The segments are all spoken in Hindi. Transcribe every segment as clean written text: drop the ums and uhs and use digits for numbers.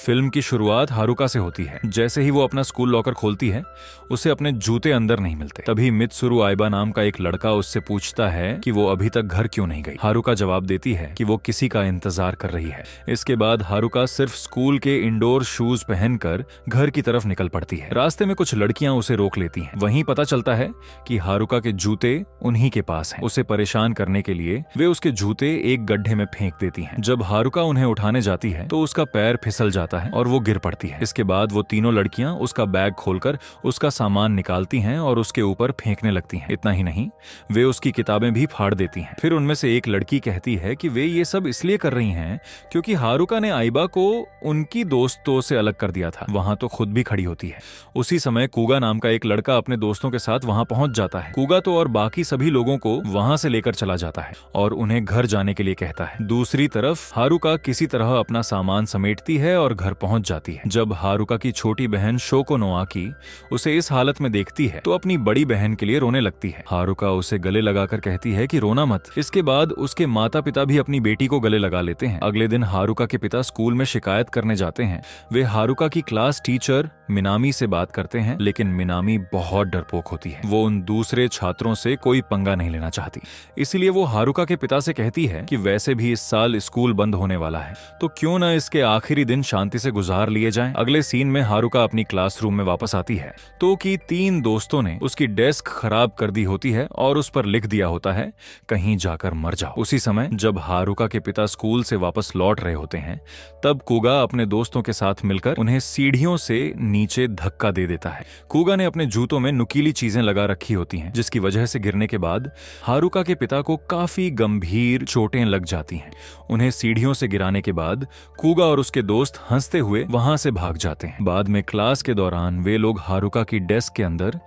फिल्म की शुरुआत हारुका से होती है। जैसे ही वो अपना स्कूल लॉकर खोलती है, उसे अपने जूते अंदर नहीं मिलते। तभी मित्सुरु आइबा नाम का एक लड़का उससे पूछता है कि वो अभी तक घर क्यों नहीं गई। हारुका जवाब देती है कि वो किसी का इंतजार कर रही है। इसके बाद हारुका सिर्फ स्कूल के इंडोर शूज पहनकर घर की तरफ निकल पड़ती है। रास्ते में कुछ लड़कियां उसे रोक लेती हैं। वहीं पता चलता है कि हारुका के जूते उन्हीं के पास हैं। उसे परेशान करने के लिए वे उसके जूते एक गड्ढे में फेंक देती हैं। जब हारुका उन्हें उठाने जाती है तो उसका पैर फिसल जाता है और वो गिर पड़ती है। इसके बाद वो तीनों लड़कियां उसका बैग खोलकर उसका सामान निकालती हैं और उसके ऊपर फेंकने लगती हैं। इतना ही नहीं, वे उसकी किताबें भी फाड़ देती हैं। फिर उनमें से एक लड़की कहती है कि वे ये सब इसलिए कर रही हैं क्योंकि हारुका ने आइबा को उनकी दोस्तों से अलग कर दिया था। वहां तो खुद भी खड़ी होती है। उसी समय कुगा नाम का एक लड़का अपने दोस्तों के साथ वहां पहुंच जाता है। कुगा तो और बाकी सभी लोगों को वहां से लेकर चला जाता है और उन्हें घर जाने के लिए कहता है। दूसरी तरफ हारुका किसी तरह अपना सामान समेटती है और घर पहुंच जाती है। जब हारुका की छोटी बहन शोको नोआकी उसे इस हालत में देखती है तो अपनी बड़ी बहन के लिए रोने लगती है। हारुका उसे गले लगाकर कहती है कि रोना मत। इसके बाद उसके माता पिता भी अपनी बेटी को गले लगा लेते हैं। अगले दिन हारुका के पिता स्कूल में शिकायत करने जाते हैं। वे हारुका की क्लास टीचर मिनामी से बात करते हैं, लेकिन मिनामी बहुत डरपोक होती है। वो उन दूसरे छात्रों से कोई पंगा नहीं लेना चाहती। इसलिए वो हारुका के पिता से कहती है कि वैसे भी इस साल स्कूल बंद होने वाला है, तो क्यों न इसके आखिरी दिन शांति से गुजार लिए जाएं। अगले सीन में हारुका अपनी क्लासरूम में वापस आती है तो कि 3 दोस्तों ने उसकी डेस्क खराब कर दी होती है और उस पर लिख दिया होता है, कहीं जाकर मर जाओ। उसी समय जब हारुका के पिता स्कूल से वापस लौट रहे होते हैं, तब कुगा अपने दोस्तों के साथ मिलकर उन्हें सीढ़ियों से नीचे धक्का दे देता है। कुगा ने अपने जूतों में नुकीली चीजें लगा रखी होती हैं, जिसकी वजह से गिरने के बाद हारुका के पिता को काफी गंभीर चोटें लग जाती हैं। उन्हें सीढ़ियों से गिराने के बाद कुगा और उसके दोस्त हंसते हुए वहां से भाग जाते हैं। बाद में क्लास के दौरान वे लोग हारुका की डेस्क के अंदर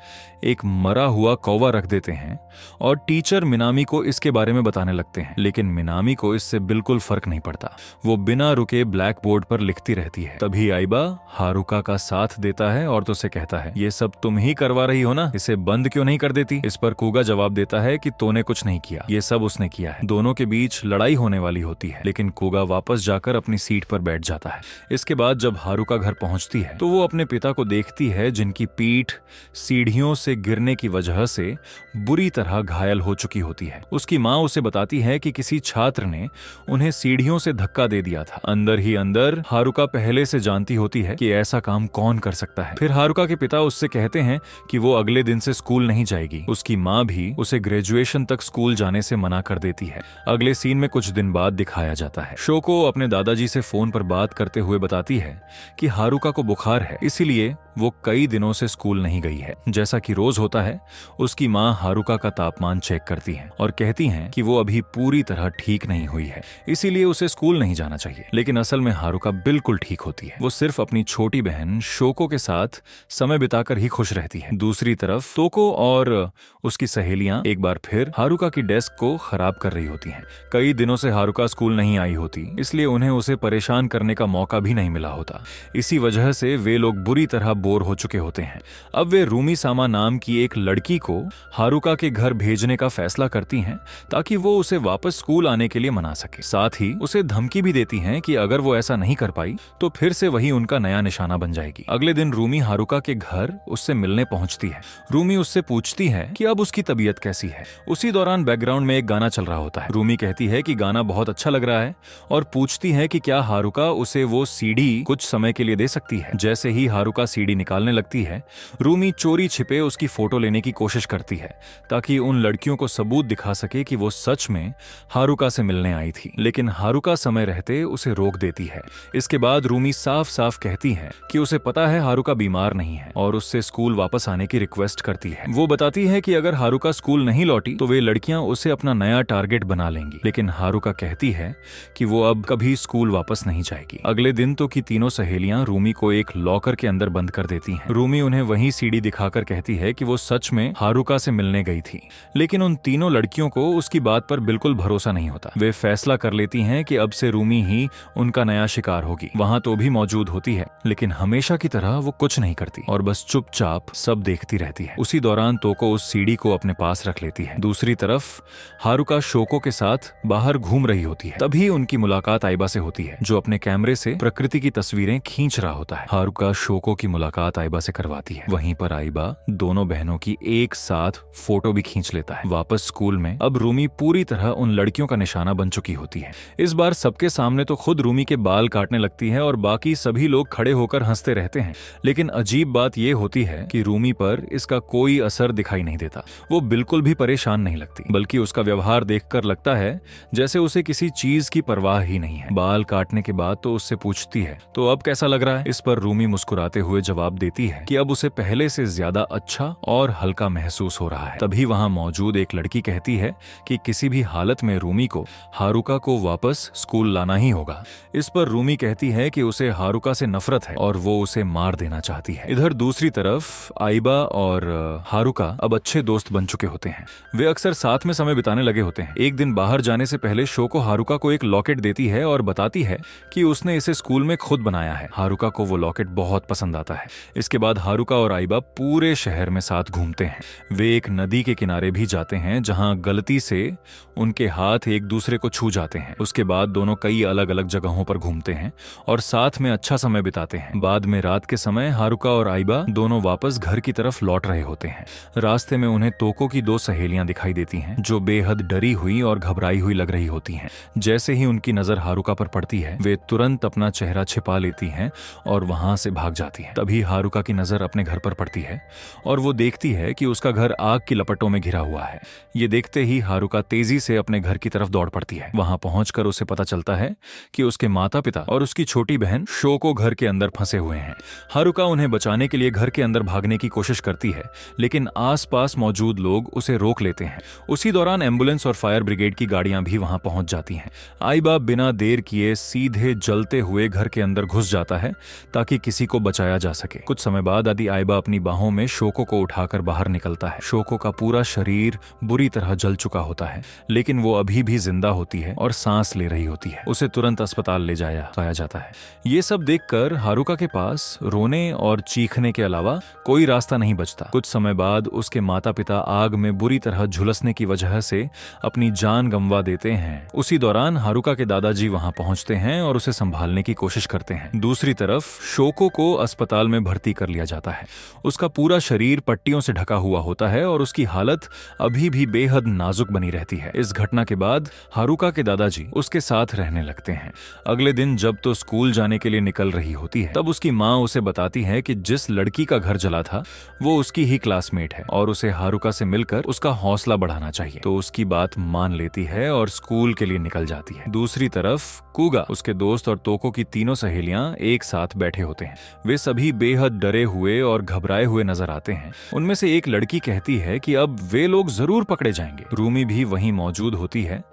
एक मरा हुआ कौवा रख देते हैं और टीचर मिनामी को इसके बारे में बताने लगते हैं, लेकिन मिनामी को इससे बिल्कुल फर्क नहीं पड़ता। वो बिना रुके ब्लैक बोर्ड पर लिखती रहती है। तभी आइबा हारुका का साथ देता है और तो उसे कहता है, ये सब तुम ही करवा रही हो ना, इसे बंद क्यों नहीं कर देती। इस पर कुगा जवाब देता है कि तूने कुछ नहीं किया, ये सब उसने किया है। दोनों के बीच लड़ाई होने वाली होती है, लेकिन कुगा वापस जाकर अपनी सीट पर बैठ जाता है। इसके बाद जब हारुका घर पहुंचती है तो वो अपने पिता को देखती है, जिनकी पीठ सीढ़ियों से गिरने की वजह से बुरी तरह घायल हो चुकी होती है। उसकी माँ उसे बताती है कि किसी छात्र ने उन्हें सीढ़ियों से धक्का दे दिया था। अंदर ही अंदर हारुका पहले से जानती होती है कि ऐसा काम कौन कर सकता है। फिर हारुका के पिता उससे कहते हैं कि वो अगले दिन से स्कूल नहीं जाएगी। उसकी माँ भी उसे ग्रेजुएशन तक स्कूल जाने से मना कर देती है। अगले सीन में कुछ दिन बाद दिखाया जाता है। शोको अपने दादाजी से फोन पर बात करते हुए बताती है कि हारुका को बुखार है, इसीलिए वो कई दिनों से स्कूल नहीं गई है। जैसा कि रोज होता है, उसकी माँ हारुका का तापमान चेक करती है और कहती हैं कि वो अभी पूरी तरह ठीक नहीं हुई है, इसीलिए उसे स्कूल नहीं जाना चाहिए। लेकिन असल में हारुका बिल्कुल ठीक होती है। वो सिर्फ अपनी छोटी बहन शोको के साथ समय बिताकर ही खुश रहती है। दूसरी तरफ तोको और उसकी सहेलियां एक बार फिर हारुका की डेस्क को खराब कर रही होती हैं। कई दिनों से हारुका स्कूल नहीं आई होती, इसलिए उन्हें उसे परेशान करने का मौका भी नहीं मिला होता। इसी वजह से वे लोग बुरी तरह बोर हो चुके होते हैं। अब वे रूमी सामा नाम की एक लड़की को हारुका के घर भेजने का फैसला करती हैं ताकि वो उसे वापस स्कूल आने के लिए मना सके। साथ ही उसे धमकी भी देती हैं कि अगर वो ऐसा नहीं कर पाई तो फिर से वही उनका नया निशाना बन जाएगी। अगले दिन रूमी हारुका के घर उससे मिलने पहुंचती है। रूमी उससे पूछती है कि अब उसकी तबीयत कैसी है। उसी दौरान बैकग्राउंड में एक गाना चल रहा होता है। रूमी कहती है कि गाना बहुत अच्छा लग रहा है और पूछती है कि क्या हारुका उसे वो सीडी कुछ समय के लिए दे सकती है। जैसे ही हारुका सीडी निकालने लगती है, रूमी चोरी छिपे उसकी फोटो लेने की कोशिश करती है ताकि उन लड़कियों को सबूत दिखा सके कि वो सच में हारुका से मिलने आई थी। लेकिन हारुका समय रहते उसे रोक देती है। इसके बाद रूमी साफ साफ कहती है कि उसे पता है हारुका बीमार नहीं है और उससे स्कूल वापस आने की रिक्वेस्ट करती है। वो बताती है कि अगर हारुका स्कूल नहीं लौटी तो वे लड़कियां उसे अपना नया टारगेट बना लेंगी। लेकिन हारुका कहती है कि वो अब कभी स्कूल वापस नहीं जाएगी। अगले दिन तो की तीनों सहेलियां रूमी को एक लॉकर के अंदर बंद कर देती हैं। रूमी उन्हें वही सीडी दिखाकर कहती है कि वो सच में हारुका से मिलने गई थी। लेकिन उन तीनों लड़कियों को उसकी बात पर बिल्कुल भरोसा नहीं होता। वे फैसला कर लेती हैं कि अब से रूमी ही उनका नया शिकार होगी। वहां तो भी मौजूद होती है, लेकिन हमेशा की तरह वो कुछ नहीं करती और बस चुपचाप सब देखती रहती है। उसी दौरान तोको उस सीडी को अपने पास रख लेती है। दूसरी तरफ हारुका शोको के साथ बाहर घूम रही होती है। तभी उनकी मुलाकात आइबा से होती है, जो अपने कैमरे से प्रकृति प्रकृति की तस्वीरें खींच रहा होता है। हारुका शोको की मुलाकात आइबा से करवाती है। वहीं पर आइबा दोनों बहनों की एक साथ फोटो भी खींच लेता है। वापस स्कूल में अब रूमी पूरी तरह उन लड़कियों का निशाना बन चुकी होती है। इस बार सबके सामने तो खुद रूमी के बाल काटने लगती है और बाकी सभी लोग खड़े होकर हंसते रहते हैं। लेकिन अजीब बात यह होती है कि रूमी पर इसका कोई असर दिखाई नहीं देता। वो बिल्कुल भी परेशान नहीं लगती, बल्कि उसका व्यवहार देखकर लगता है जैसे उसे किसी चीज की परवाह ही नहीं है। बाल काटने के बाद तो उससे पूछती है, तो अब कैसा लग रहा है? इस पर रूमी मुस्कुराते हुए जवाब देती है कि अब उसे पहले से ज्यादा अच्छा और हल्का महसूस हो रहा है। तभी वहां मौजूद एक लड़की कहती है कि किसी भी हालत में रूमी को हारुका को वापस स्कूल लाना ही होगा। इस पर रूमी कहती है कि उसे हारुका से नफरत है और वो उसे मार देना चाहती है। इधर दूसरी तरफ आइबा और हारुका अब अच्छे दोस्त बन चुके होते हैं। वे अक्सर साथ में समय बिताने लगे होते हैं। एक दिन बाहर जाने से पहले शोको हारुका को एक लॉकेट देती है और बताती है कि उसने इसे स्कूल में खुद बनाया है। हारुका को वो लॉकेट बहुत पसंद आता है। इसके बाद हारुका और आइबा पूरे शहर में साथ घूमते हैं। वे एक नदी के किनारे भी जाते हैं जहां गलती से उनके हाथ एक दूसरे को छू जाते हैं। उसके बाद दोनों कई अलग अलग जगहों पर घूमते हैं और साथ में अच्छा समय बिताते हैं। बाद में रात के समय हारुका और आइबा दोनों वापस घर की तरफ लौट रहे होते हैं। रास्ते में उन्हें तोको की दो सहेलियां दिखाई देती हैं जो बेहद डरी हुई और घबराई हुई लग रही होती हैं। जैसे ही उनकी नजर हारुका पर पड़ती है, वे तुरंत अपना चेहरा छिपा लेती हैं और वहां से भाग जाती हैं। तभी हारुका की नजर अपने घर पर पड़ती है और वो देखती है कि उसका घर आग की लपटों में घिरा हुआ है। ये देखते ही हारुका तेजी से अपने घर की तरफ दौड़ पड़ती है। वहां पहुंचकर उसे पता चलता है कि उसके माता पिता और उसकी छोटी बहन शोको घर के अंदर फंसे हुए हैं। हारुका उन्हें बचाने के लिए घर के अंदर भागने की कोशिश करती है, लेकिन आसपास मौजूद लोग उसे रोक लेते हैं। उसी दौरान एम्बुलेंस और फायर ब्रिगेड की गाड़ियां भी वहां पहुंच जाती हैं। आइबा बिना देर किए सीधे जलते हुए घर के अंदर घुस जाता है ताकि किसी को बचाया जा सके। कुछ समय बाद आदि आइबा अपनी बाहों में शोको को उठाकर बाहर निकलता है। शोको का पूरा शरीर बुरी तरह जल चुका होता है, लेकिन वो अभी भी जिंदा होती है और सांस ले रही होती है। उसे तुरंत अस्पताल ले जाया जाता है। ये सब देखकर हारुका के पास रोने और चीखने के अलावा कोई रास्ता नहीं बचता। कुछ समय बाद उसके माता पिता आग में बुरी तरह झुलसने की वजह से अपनी जान गंवा देते हैं। उसी दौरान हारुका के दादाजी वहां पहुंचते हैं और उसे संभालने की कोशिश करते हैं। दूसरी तरफ शोको को अस्पताल में भर्ती कर लिया जाता है। उसका पूरा शरीर पट्टियों से ढका हुआ होता है और उसकी हालत अभी भी बेहद नाजुक बनी रहती है। इस घटना के बाद हारुका के दादाजी उसके साथ रहने लगते हैं। अगले दिन जब तो स्कूल जाने के लिए निकल रही होती है, तब उसकी माँ उसे बताती है कि जिस लड़की का घर जला था वो उसकी ही क्लासमेट है और उसे हारुका से मिलकर उसका हौसला बढ़ाना चाहिए। तो उसकी बात मान लेती है और स्कूल के लिए निकल जाती है। दूसरी तरफ कुगा, उसके दोस्त और तोको की तीनों सहेलियां एक साथ बैठे होते हैं। वे सभी बेहद डरे हुए और घबराए हुए नजर आते हैं। उनमें से एक लड़की कहती है कि अब वे लोग जरूर पकड़े जाएंगे। रूमी भी वहीं मौजूद होती है,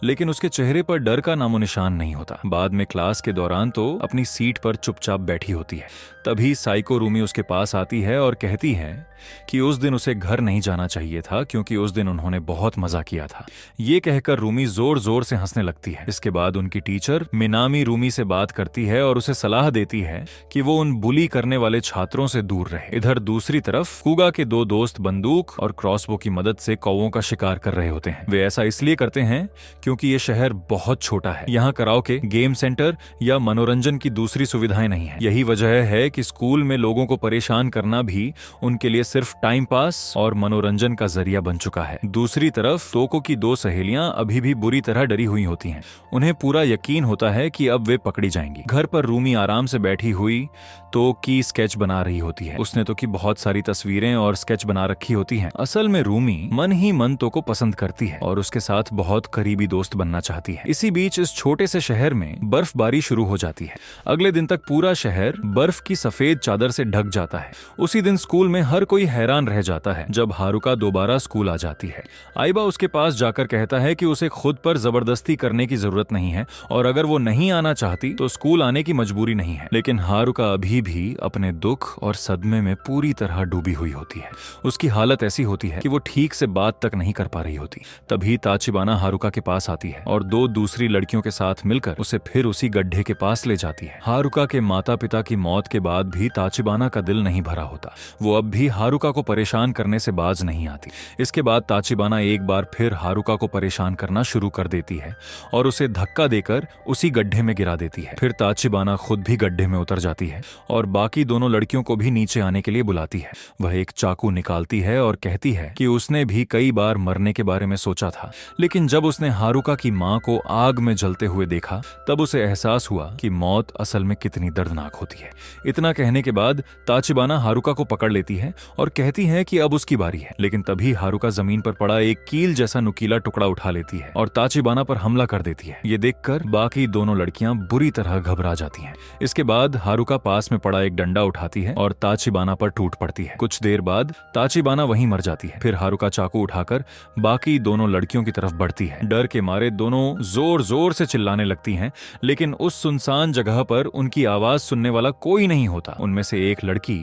लेकिन उसके चेहरे पर डर का नामो निशान नहीं होता। बाद में क्लास के दौरान तो अपनी सीट पर चुपचाप बैठी होती है। तभी साइको रूमी उसके पास आती है और कहती है कि उस दिन उसे घर नहीं जाना चाहिए था क्योंकि उस दिन उन्होंने बहुत मजा किया था। ये कहकर रूमी जोर जोर से हंसने लगती है। इसके बाद उनकी टीचर मिनामी रूमी से बात करती है और उसे सलाह देती है कि वो उन बुली करने वाले छात्रों से दूर रहे। इधर दूसरी तरफ कुगा के दो दोस्त बंदूक और क्रॉसबो की मदद से कौवों का शिकार कर रहे होते हैं। वे ऐसा इसलिए करते हैं क्योंकि ये शहर बहुत छोटा है। यहाँ कराओके, गेम सेंटर या मनोरंजन की दूसरी सुविधाएं नहीं है। यही वजह है कि स्कूल में लोगों को परेशान करना भी उनके लिए सिर्फ टाइम पास और मनोरंजन का जरिया बन चुका है। दूसरी तरफ तोको की दो सहेलियां अभी भी बुरी तरह डरी हुई होती हैं। उन्हें पूरा यकीन होता है कि अब वे पकड़ी जाएंगी। घर पर रूमी आराम से बैठी हुई तो की स्केच बना रही होती है। उसने तो की बहुत सारी तस्वीरें और स्केच बना रखी होती हैं। असल में रूमी मन ही मन तो को पसंद करती है और उसके साथ बहुत करीबी दोस्त बनना चाहती है। इसी बीच इस छोटे से शहर में बर्फबारी शुरू हो जाती है। अगले दिन तक पूरा शहर बर्फ की सफेद चादर से ढक जाता है। उसी दिन स्कूल में हर कोई हैरान रह जाता है जब हारुका दोबारा स्कूल आ जाती है। आइबा उसके पास जाकर कहता है कि उसे खुद पर जबरदस्ती करने की जरूरत नहीं है और अगर वो नहीं आना चाहती तो स्कूल आने की मजबूरी नहीं है। लेकिन हारुका अभी भी अपने दुख और सदमे में पूरी तरह डूबी हुई होती है। उसकी हालत ऐसी होती है कि वो ठीक से बात तक नहीं कर पा रही होती। तभी ताचिबाना हारुका के पास पास आती है और दो दूसरी लड़कियों के साथ मिलकर उसे फिर उसी गड्ढे के पास ले जाती है। हारुका के माता पिता की मौत के बाद भी ताचिबाना का दिल नहीं भरा होता। वो अब भी हारुका को परेशान करने से बाज नहीं आती। इसके बाद ताचिबाना एक बार फिर हारुका को परेशान करना शुरू कर देती है और उसे धक्का देकर उसी गड्ढे में गिरा देती है। फिर ताचिबाना खुद भी गड्ढे में उतर जाती है और बाकी दोनों लड़कियों को भी नीचे आने के लिए बुलाती है। वह एक चाकू निकालती है और कहती है कि उसने भी कई बार मरने के बारे में सोचा था, लेकिन जब उसने हारुका की मां को आग में जलते हुए देखा तब उसे एहसास हुआ कि मौत असल में कितनी दर्दनाक होती है। इतना कहने के बाद ताचिबाना हारुका को पकड़ लेती है और कहती है कि अब उसकी बारी है, लेकिन तभी हारुका जमीन पर पड़ा एक कील जैसा नुकीला टुकड़ा उठा लेती है और ताचिबाना पर हमला कर देती है। ये देखकर बाकी दोनों लड़कियां बुरी तरह घबरा जाती हैं। इसके बाद हारुका पास में पड़ा एक डंडा उठाती है और ताचिबाना पर टूट पड़ती है। कुछ देर बाद ताचिबाना वहीं मर जाती है। फिर हारुका चाकू उठाकर बाकी दोनों लड़कियों की तरफ बढ़ती है। डर के मारे दोनों जोर जोर से चिल्लाने लगती हैं, लेकिन उस सुनसान जगह पर उनकी आवाज सुनने वाला कोई नहीं होता। उनमें से एक लड़की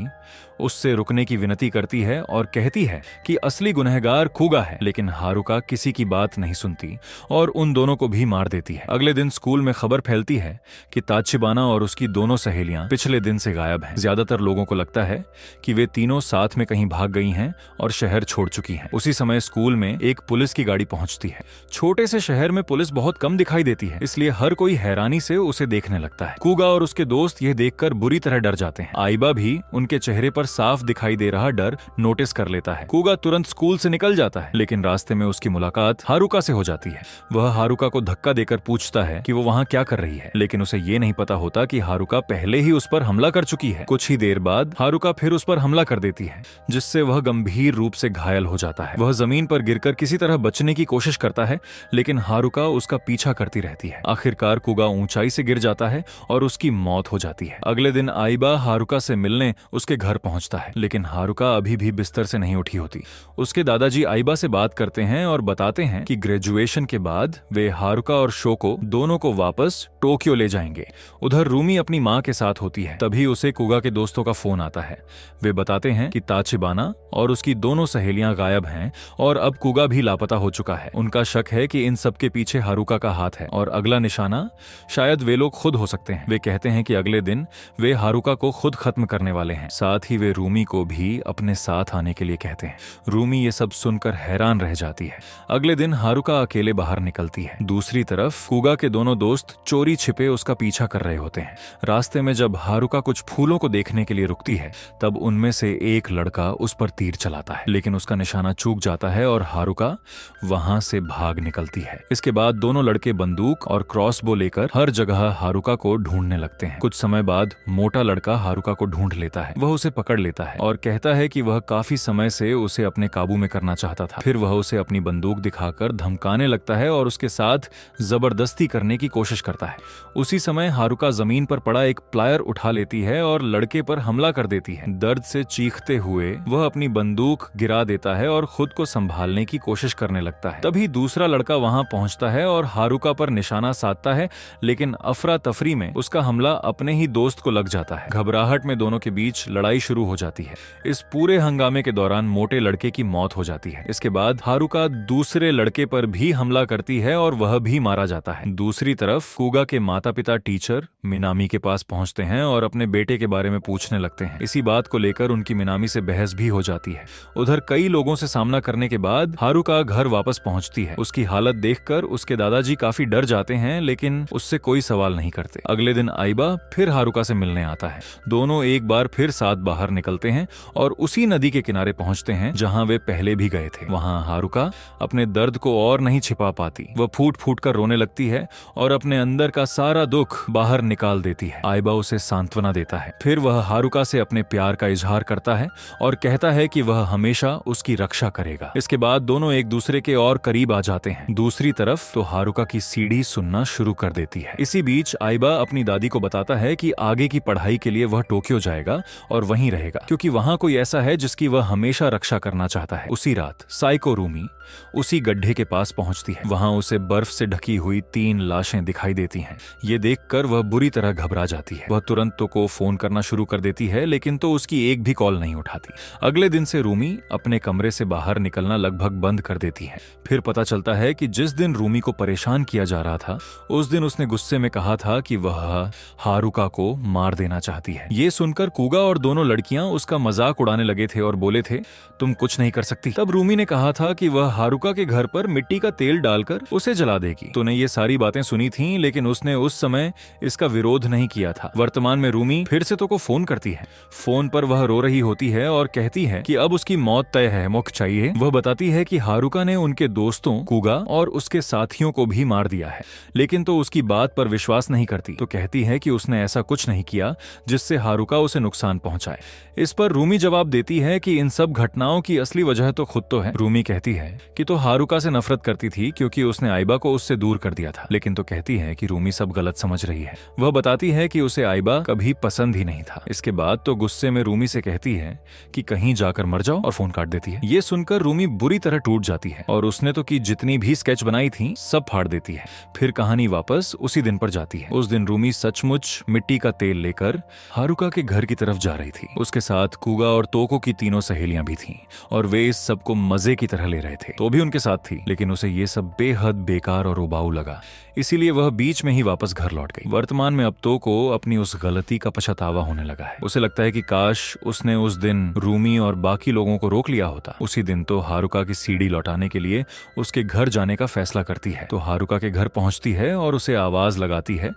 उससे रुकने की विनती करती है और कहती है कि असली गुनहगार कुगा है, लेकिन हारुका किसी की बात नहीं सुनती और उन दोनों को भी मार देती है। अगले दिन स्कूल में खबर फैलती है कि ताचिबाना और उसकी दोनों सहेलियां पिछले दिन से गायब हैं। ज्यादातर लोगों को लगता है कि वे तीनों साथ में कहीं भाग गई हैं और शहर छोड़ चुकी हैं। उसी समय स्कूल में एक पुलिस की गाड़ी पहुंचती है। छोटे से शहर में पुलिस बहुत कम दिखाई देती है, इसलिए हर कोई हैरानी से उसे देखने लगता है। कुगा और उसके दोस्त यह देखकर बुरी तरह डर जाते हैं। आइबा भी उनके चेहरे पर साफ दिखाई दे रहा डर नोटिस कर लेता है। कुगा तुरंत स्कूल से निकल जाता है, लेकिन रास्ते में उसकी मुलाकात हारुका से हो जाती है। वह हारुका को धक्का देकर पूछता है कि वो वहां क्या कर रही है, लेकिन उसे ये नहीं पता होता कि हारुका पहले ही उस पर हमला कर चुकी है। कुछ ही देर बाद हारुका फिर उस पर हमला कर देती है, जिससे वह गंभीर रूप से घायल हो जाता है। वह जमीन पर गिरकर किसी तरह बचने की कोशिश करता है, लेकिन हारुका उसका पीछा करती रहती है। आखिरकार कुगा ऊंचाई से गिर जाता है और उसकी मौत हो जाती है। अगले दिन आइबा हारुका से मिलने उसके घर पहुंचता है, लेकिन हारुका अभी भी बिस्तर से नहीं उठी होती। उसके दादाजी आइबा से बात करते हैं और बताते हैं कि ग्रेजुएशन के बाद वे हारुका और शोको दोनों को वापस टोक्यो ले जाएंगे। उधर रूमी अपनी मां के साथ होती है। तभी उसे कुगा के दोस्तों का फोन आता है। वे बताते हैं कि ताचिबाना और उसकी दोनों सहेलियां गायब हैं और अब कुगा भी लापता हो चुका है। उनका शक है कि इन सब के पीछे हारुका का हाथ है और अगला निशाना शायद वे लोग खुद हो सकते हैं। वे कहते हैं कि अगले दिन वे हारुका को खुद खत्म करने वाले हैं। साथ ही वे रूमी को भी अपने साथ आने के लिए कहते हैं। रूमी ये सब सुनकर हैरान रह जाती है। अगले दिन हारुका अकेले बाहर निकलती है। दूसरी तरफ कुगा के दोनों दोस्त चोरी छिपे उसका पीछा कर रहे होते हैं। रास्ते में जब हारुका कुछ फूलों को देखने के लिए रुकती है, तब उनमें से एक लड़का उस पर तीर चलाता है, लेकिन उसका निशाना चूक जाता है और हारुका वहां से भाग निकलती है। इसके बाद दोनों लड़के बंदूक और क्रॉसबो लेकर हर जगह हारुका को ढूंढने लगते हैं। कुछ समय बाद मोटा लड़का हारुका को ढूंढ लेता है। वह उसे पकड़ लेता है और कहता है कि वह काफी समय से उसे अपने काबू में करना चाहता था। फिर वह उसे अपनी बंदूक दिखाकर धमकाने लगता है और उसके साथ जबरदस्ती करने की कोशिश करता है। उसी समय हारुका जमीन पर पड़ा एक प्लायर उठा लेती है और लड़के पर हमला कर देती है। दर्द से चीखते हुए वह अपनी बंदूक गिरा देता है और खुद को संभालने की कोशिश करने लगता है। तभी दूसरा लड़का वहां पहुंचता है और हारुका पर निशाना साधता है, लेकिन अफरा तफरी में उसका हमला अपने ही दोस्त को लग जाता है। घबराहट में दोनों के बीच लड़ाई शुरू हो जाती है। इस पूरे हंगामे के दौरान मोटे लड़के की मौत हो जाती है। इसके बाद हारुका दूसरे लड़के पर भी हमला करती है और वह भी मारा जाता है। दूसरी तरफ कुगा के माता पिता टीचर मिनामी के पास पहुंचते हैं और अपने बेटे के बारे में पूछने लगते हैं। इसी बात को लेकर उनकी मिनामी से बहस भी हो जाती है। उधर कई लोगों से सामना करने के बाद हारुका घर वापस पहुंचती है। उसकी हालत देखकर उसके दादाजी काफी डर जाते हैं, लेकिन उससे कोई सवाल नहीं करते। अगले दिन आइबा फिर हारुका से मिलने आता है। दोनों एक बार फिर साथ बाहर निकलते हैं और उसी नदी के किनारे पहुंचते हैं जहां वे पहले भी गए थे। वहां हारुका अपने दर्द को और नहीं छिपा पाती। वह फूट फूट कर रोने लगती है और अपने अंदर का सारा दुख बाहर निकाल देती है। आइबा उसे सांत्वना देता है। फिर वह हारुका से अपने प्यार का इजहार करता है और कहता है कि वह हमेशा उसकी रक्षा करेगा। इसके बाद दोनों एक दूसरे के और करीब आ जाते हैं। दूसरी तरफ तो हारुका की सीढ़ी सुनना शुरू कर देती है। इसी बीच आइबा अपनी दादी को बताता है कि आगे की पढ़ाई के लिए वह टोक्यो जाएगा और वहीं रहेगा, क्योंकि वहां कोई ऐसा है जिसकी वह हमेशा रक्षा करना चाहता है। उसी रात साइको रूमी उसी गड्ढे के पास पहुंचती है। वहां उसे बर्फ से ढकी हुई 3 लाशें दिखाई देती हैं। ये देखकर वह बुरी तरह घबरा जाती है। वह तुरंत तो को फोन करना शुरू कर देती है, लेकिन तो उसकी एक भी कॉल नहीं उठाती। अगले दिन से रूमी अपने कमरे से बाहर निकलना लगभग बंद कर देती है। फिर पता चलता है कि जिस जिस दिन रूमी को परेशान किया जा रहा था उस दिन उसने गुस्से में कहा था कि वह हारुका को मार देना चाहती है। ये सुनकर कुगा और दोनों लड़कियां उसका मजाक उड़ाने लगे थे और बोले थे, तुम कुछ नहीं कर सकती। तब रूमी ने कहा था कि वह हारुका के घर पर मिट्टी का तेल डालकर उसे जला देगी। तूने ये सारी बातें सुनी थी, लेकिन उसने उस समय इसका विरोध नहीं किया था। वर्तमान में रूमी फिर से तो को फोन करती है। फोन पर वह रो रही होती है और कहती है कि अब उसकी मौत तय है, मुख चाहिए। वह बताती है कि हारुका ने उनके दोस्तों कुगा और उसके साथियों को भी मार दिया है, लेकिन तो उसकी बात पर विश्वास नहीं करती। तो कहती है कि उसने ऐसा कुछ नहीं किया जिससे हारुका उसे नुकसान पहुंचाए। इस पर रूमी जवाब देती है कि इन सब घटनाओं की असली वजह तो खुद तो है। रूमी कहती है कि तो हारुका से नफरत करती थी क्योंकि उसने आइबा को उससे दूर कर दिया था, लेकिन तो कहती है कि रूमी सब गलत समझ रही है। वह बताती है कि उसे आइबा कभी पसंद ही नहीं था। इसके बाद तो गुस्से में रूमी से कहती है कि कहीं जाकर मर जाओ और फोन काट देती है। ये सुनकर रूमी बुरी तरह टूट जाती है और उसने तो की जितनी भी स्केच बनाई थी सब फाड़ देती है। फिर कहानी वापस उसी दिन पर जाती है। उस दिन रूमी सचमुच मिट्टी का तेल लेकर हारुका के घर की तरफ जा रही थी। उसके साथ कुगा और तोको की तीनों सहेलियां भी थीं और वे इस सब को मजे की तरह ले रहे थे। तो भी उनके साथ थी, लेकिन उसे ये सब बेहद बेकार और उबाऊ लगा, इसीलिए वह बीच में ही वापस घर लौट गई। वर्तमान में अब तोको अपनी उस गलती का पछतावा होने लगा है। उसे लगता है कि काश उसने उस दिन रूमी और बाकी लोगों को रोक लिया होता। उसी दिन तो हारुका की सीडी लौटाने के लिए उसके घर जाने का फैसला करती है। तो हारुका के घर पहुंचती है और उसे आवाज लगाती है,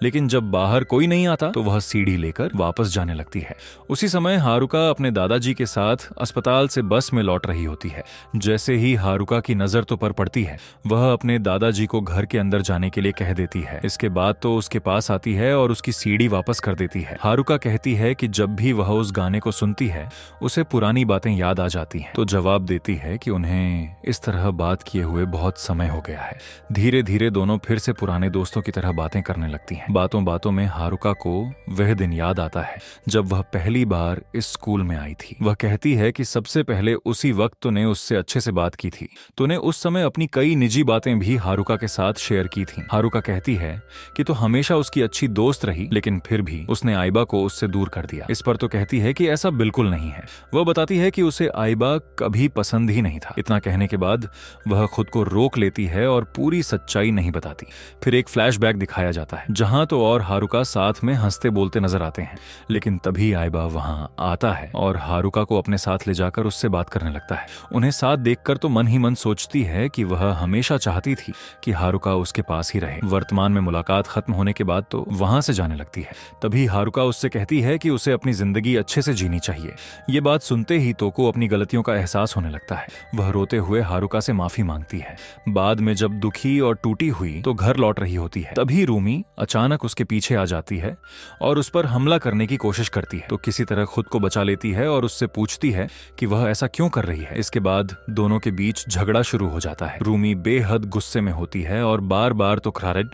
लेकिन जब बाहर कोई नहीं आता तो वह सीडी लेकर वापस जाने लगती है। उसी समय हारुका अपने दादाजी के साथ अस्पताल से बस में लौट रही होती है। जैसे ही हारुका की नजर तो पर पड़ती है, वह अपने दादाजी को घर के अंदर जाने के लिए कह देती है। इसके बाद तो उसके पास आती है और उसकी सीडी वापस कर देती है। हारुका कहती है कि जब भी वह उस गाने को सुनती है उसे पुरानी बातें याद आ जाती हैं। तो जवाब देती है कि उन्हें इस तरह बात किए हुए बहुत समय हो गया है। धीरे धीरे दोनों फिर से पुराने दोस्तों की तरह बातें करने लगती हैं। बातों बातों में हारुका को वह दिन याद आता है जब वह पहली बार इस स्कूल में आई थी। वह कहती है कि सबसे पहले उसी वक्त तूने उससे अच्छे से बात की थी। तूने उस समय अपनी कई निजी बातें भी हारुका के साथ शेयर की थी। हारुका कहती है कि तो हमेशा उसकी अच्छी दोस्त रही, लेकिन फिर भी उसने आइबा को उससे दूर कर दिया। इस पर तो कहती है कि ऐसा बिल्कुल नहीं है। वह बताती है कि उसे आइबा कभी पसंद ही नहीं था। इतना कहने के बाद वह खुद को रोक लेती है और पूरी सच्चाई नहीं बताती। फिर एक फ्लैशबैक दिखाया जाता है जहां तो और हारुका साथ में हंसते बोलते नजर आते हैं, लेकिन तभी आइबा वहां आता है और हारुका को अपने साथ ले जाकर उससे बात करने लगता है। उन्हें साथ देखकर तो मन ही मन सोचती है कि वह हमेशा चाहती थी कि हारुका उसके पास ही रहे। वर्तमान में मुलाकात खत्म होने के बाद तो वहां से जाने लगती है। तभी हारुका उससे कहती है कि उसे अपनी जिंदगी अच्छे से जीनी चाहिए। ये बात सुनते ही तोको अपनी गलतियों का एहसास होने लगता है। वह रोते हुए हारुका से माफी मांगती है। बाद में जब दुखी और टूटी हुई तो घर लौट रही होती है, तभी रूमी अचानक उसके पीछे आ जाती है और उस पर हमला करने की कोशिश करती है। तो किसी तरह खुद को बचा लेती है और उससे पूछती है कि वह ऐसा क्यों कर रही है। इसके बाद दोनों के बीच झगड़ा शुरू हो जाता है। रूमी बेहद गुस्से में होती है और बार बार तो खरारेड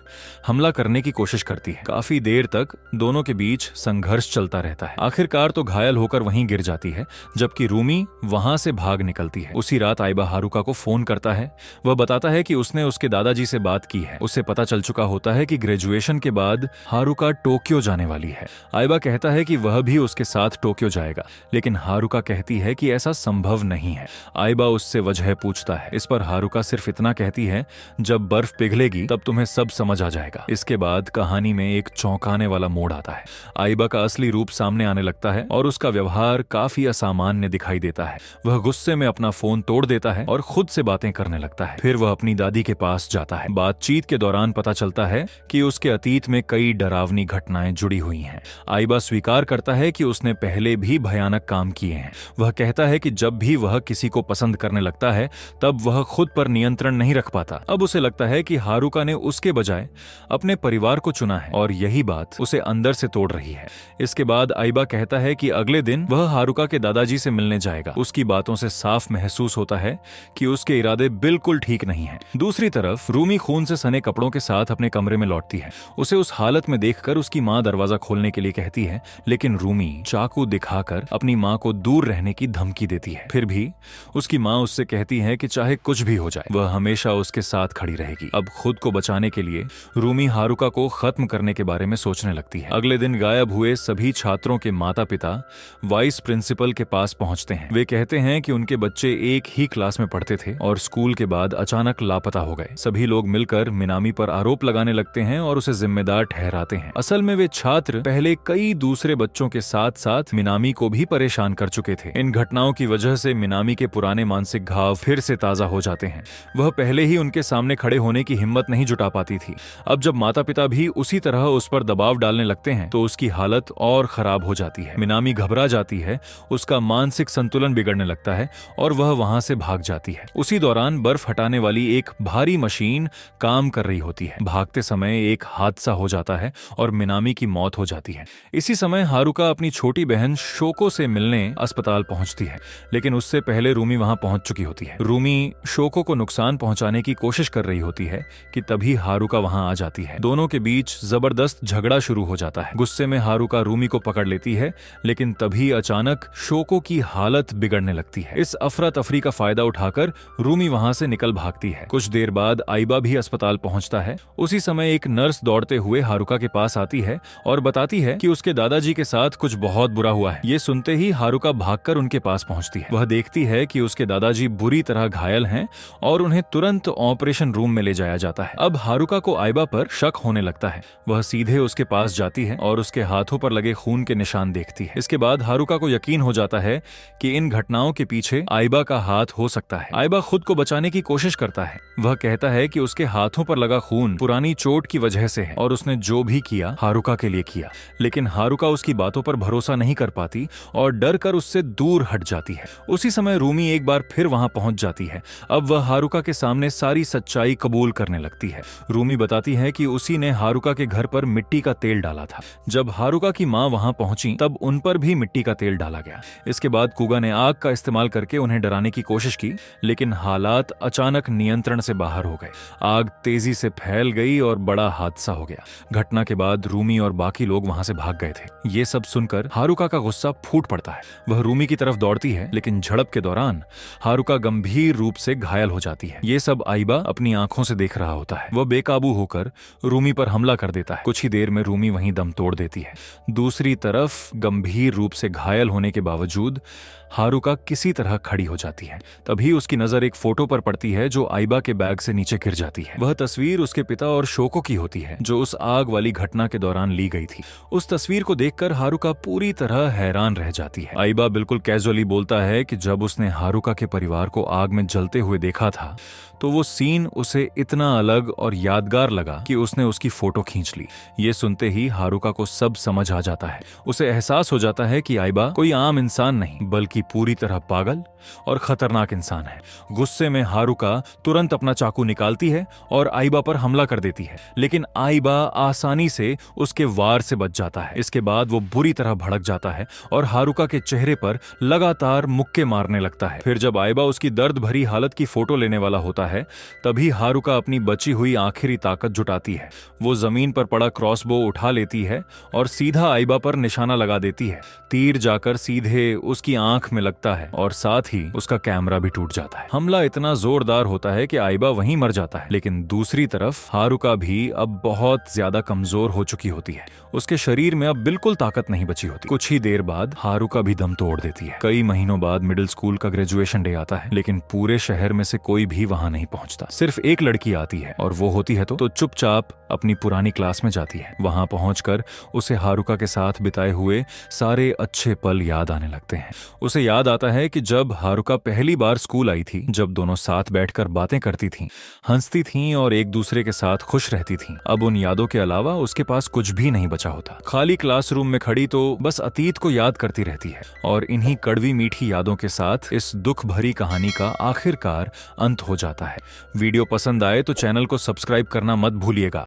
हमला करने की कोशिश करती है। काफी देर तक दोनों के बीच संघर्ष चलता रहता है। आखिरकार तो घायल होकर वहीं गिर जाती है, जबकि रूमी वहां से भाग निकलती है। उसी रात आइबा हारुका को फोन करता है। वह बताता है कि उसने उसके दादाजी से बात की है। उसे पता चल चुका होता है कि ग्रेजुएशन के बाद हारुका टोक्यो जाने वाली है। आइबा कहता है कि वह भी उसके साथ टोक्यो जाएगा, लेकिन हारुका कहती है कि ऐसा संभव नहीं है। आइबा उससे वजह पूछता है। इस पर हारुका सिर्फ इतना कहती है, जब बर्फ पिघलेगी तब तुम्हें सब समझ आ जाएगा। इसके बाद कहानी में एक चौंकाने वाला मोड़ आता है। आइबा का असली रूप सामने आने लगता है और उसका व्यवहार काफी असामान्य दिखाई देता है। वह गुस्से में अपना फोन तोड़ देता है और खुद से बातें करने लगता है। फिर वह अपनी दादी के पास जाता है। बातचीत के दौरान पता चलता है कि उसके अतीत में कई डरावनी घटनाएं जुड़ी हुई हैं। आइबा स्वीकार करता है कि उसने पहले भी भयानक काम किए हैं। वह कहता है कि जब भी वह किसी को पसंद करने लगता है तब वह खुद पर नियंत्रण नहीं रख पाता। अब उसे लगता है कि हारुका ने उसके बजाय अपने परिवार को चुना है और यही बात उसे अंदर से तोड़ रही है। इसके बाद आइबा कहता है कि अगले दिन वह हारुका के दादाजी से मिलने जाएगा। उसकी बातों से साफ महसूस होता है कि उसके इरादे बिल्कुल ठीक नहीं हैं। दूसरी तरफ रूमी खून से सने कपड़ों के साथ अपने कमरे में लौटती है। उसे उस हालत में देखकर उसकी मां दरवाजा खोलने के लिए कहती है, लेकिन रूमी चाकू दिखाकर अपनी मां को दूर रहने की धमकी देती है। फिर भी उसकी मां उससे कहती है कि चाहे कुछ भी हो जाए वह हमेशा उसके साथ खड़ी रहेगी। अब खुद को बचाने के लिए रूमी हारुका को खत्म करने के बारे में सोचने लगती है। अगले दिन गायब हुए सभी छात्रों के माता पिता वाइस प्रिंसिपल के पास पहुंचते हैं। वे कहते हैं कि उनके बच्चे एक ही क्लास में पढ़ते थे और स्कूल के बाद अचानक लापता हो गए। सभी लोग मिलकर मिनामी पर आरोप लगाने लगते हैं और उसे जिम्मेदार ठहराते हैं। असल में वे छात्र पहले कई दूसरे बच्चों के साथ साथ मिनामी को भी परेशान कर चुके थे। इन घटनाओं की वजह से मिनामी के पुराने मानसिक घाव फिर से ताजा हो जाते हैं। वह पहले ही उनके सामने खड़े होने की हिम्मत नहीं जुटा पाती थी। अब जब माता पिता भी उसी तरह उस पर दबाव डालने लगते हैं तो उसकी हालत और खराब हो जाती है। मिनामी घबरा जाती है, उसका मानसिक संतुलन बिगड़ने लगता है और वह वहां से भाग जाती है। उसी दौरान बर्फ हटाने वाली एक भारी मशीन काम कर रही होती है। भागते समय एक हादसा हो जाता है और मिनामी की मौत हो जाती है। इसी समय हारुका अपनी छोटी बहन शोको से मिलने अस्पताल पहुंचती है, लेकिन उससे पहले रूमी वहां पहुंच चुकी होती है। रूमी शोको को नुकसान पहुंचाने की कोशिश कर रही होती है कि तभी हारुका वहां आ जाती है। दोनों के बीच जबरदस्त झगड़ा शुरू हो जाता है। गुस्से में हारुका रूमी को पकड़ लेती है, लेकिन तभी अचानक शोको की हालत बिगड़ने लगती है। इस अफरा तफरी का फायदा उठाकर रूमी वहां से निकल भागती है। कुछ देर बाद आइबा भी अस्पताल पहुंचता है। उसी समय एक नर्स दौड़ते हुए हारुका के पास आती है और बताती है कि उसके दादाजी के साथ कुछ बहुत बुरा हुआ है। ये सुनते ही हारुका भागकर उनके पास पहुंचती है। वह देखती है कि उसके दादाजी बुरी तरह घायल हैं और उन्हें तुरंत ऑपरेशन रूम में ले जाया जाता है। अब हारुका को आइबा पर शक होने लगता है। वह सीधे उसके पास जाती है और उसके हाथों पर लगे खून के निशान देखती है। इसके बाद हारुका को यकीन हो जाता है कि इन घटनाओं के पीछे आइबा का हाथ हो सकता है। आइबा खुद को बचाने की कोशिश करता है। वह कहता है कि उसके हाथों पर लगा खून पुरानी चोट की वजह से है और उसने जो भी किया हारुका के लिए किया। लेकिन हारुका उसकी बातों पर भरोसा नहीं कर पाती और डर कर उससे दूर हट जाती है। उसी समय रूमी एक बार फिर वहां पहुंच जाती है। अब वह हारुका के सामने सारी सच्चाई कबूल करने लगती है। रूमी बताती है कि उसी ने हारुका के घर पर मिट्टी का तेल डाला था। जब हारुका की मां वहां पहुंची तब उन पर भी मिट्टी का तेल डाला गया। इसके बाद कुगा ने आग का इस्तेमाल करके उन्हें डराने की कोशिश की, लेकिन हालात अचानक नियंत्रण से बाहर हो गए। आग तेजी से फैल गई और बड़ा हादसा हो गया। घटना के बाद रूमी और बाकी लोग वहां से भाग गए थे। ये सब सुनकर हारुका का गुस्सा फूट पड़ता है। वह रूमी की तरफ दौड़ती है, लेकिन झड़प के दौरान हारुका गंभीर रूप से घायल हो जाती है। ये सब आइबा अपनी आंखों से देख रहा होता है। वह बेकाबू होकर रूमी पर हमला कर देता है। कुछ ही देर में रूमी वहीं दम तोड़ देती है। दूसरी तरफ गंभीर रूप से घायल होने के बावजूद हारुका किसी तरह खड़ी हो जाती है। तभी उसकी नजर एक फोटो पर पड़ती है जो आइबा के बैग से नीचे गिर जाती है। वह तस्वीर उसके पिता और शोको की होती है जो उस आग वाली घटना के दौरान ली गई थी। उस तस्वीर को देखकर हारुका पूरी तरह हैरान रह जाती है। आइबा बिल्कुल कैजुअली बोलता है कि जब उसने हारुका के परिवार को आग में जलते हुए देखा था तो वो सीन उसे इतना अलग और यादगार लगा कि उसने उसकी फोटो खींच ली। ये सुनते ही हारुका को सब समझ आ जाता है। उसे एहसास हो जाता है कि आइबा कोई आम इंसान नहीं बल्कि पूरी तरह पागल और खतरनाक इंसान है। गुस्से में हारुका तुरंत अपना चाकू निकालती है और आइबा पर हमला कर देती है, लेकिन आइबा आसानी से उसके वार से बच जाता है। इसके बाद वो बुरी तरह भड़क जाता है और हारुका के चेहरे पर लगातार मुक्के मारने लगता है। फिर जब आइबा उसकी दर्द भरी हालत की फोटो लेने वाला होता है तभी हारुका अपनी बची हुई आखिरी ताकत जुटाती है। वो जमीन पर पड़ा क्रॉसबो उठा लेती है और सीधा आइबा पर निशाना लगा देती है। तीर जाकर सीधे उसकी आंख में लगता है और साथ ही उसका कैमरा भी टूट जाता है। हमला इतना जोरदार होता है कि आइबा वहीं मर जाता है, लेकिन दूसरी तरफ हारुका भी अब बहुत ज्यादा कमजोर हो चुकी होती है। उसके शरीर में अब बिल्कुल ताकत नहीं बची होती। कुछ ही देर बाद हारुका भी दम तोड़ देती है। कई महीनों बाद मिडिल स्कूल का ग्रेजुएशन डे आता है, लेकिन पूरे शहर में से कोई भी वहां नहीं पहुंचता। सिर्फ एक लड़की आती है और वो होती है तो चुपचाप अपनी पुरानी क्लास में जाती है। वहां पहुंचकर उसे हारुका के साथ बिताए हुए सारे अच्छे पल याद आने लगते हैं। उसे याद आता है कि जब हारुका पहली बार स्कूल आई थी, जब दोनों साथ बैठकर बातें करती थीं, हंसती थीं और एक दूसरे के साथ खुश रहती थीं। अब उन यादों के अलावा उसके पास कुछ भी नहीं बचा होता। खाली क्लासरूम में खड़ी तो बस अतीत को याद करती रहती है और इन्हीं कड़वी मीठी यादों के साथ इस दुख भरी कहानी का आखिरकार अंत हो जाता है। वीडियो पसंद आए तो चैनल को सब्सक्राइब करना मत भूलिएगा।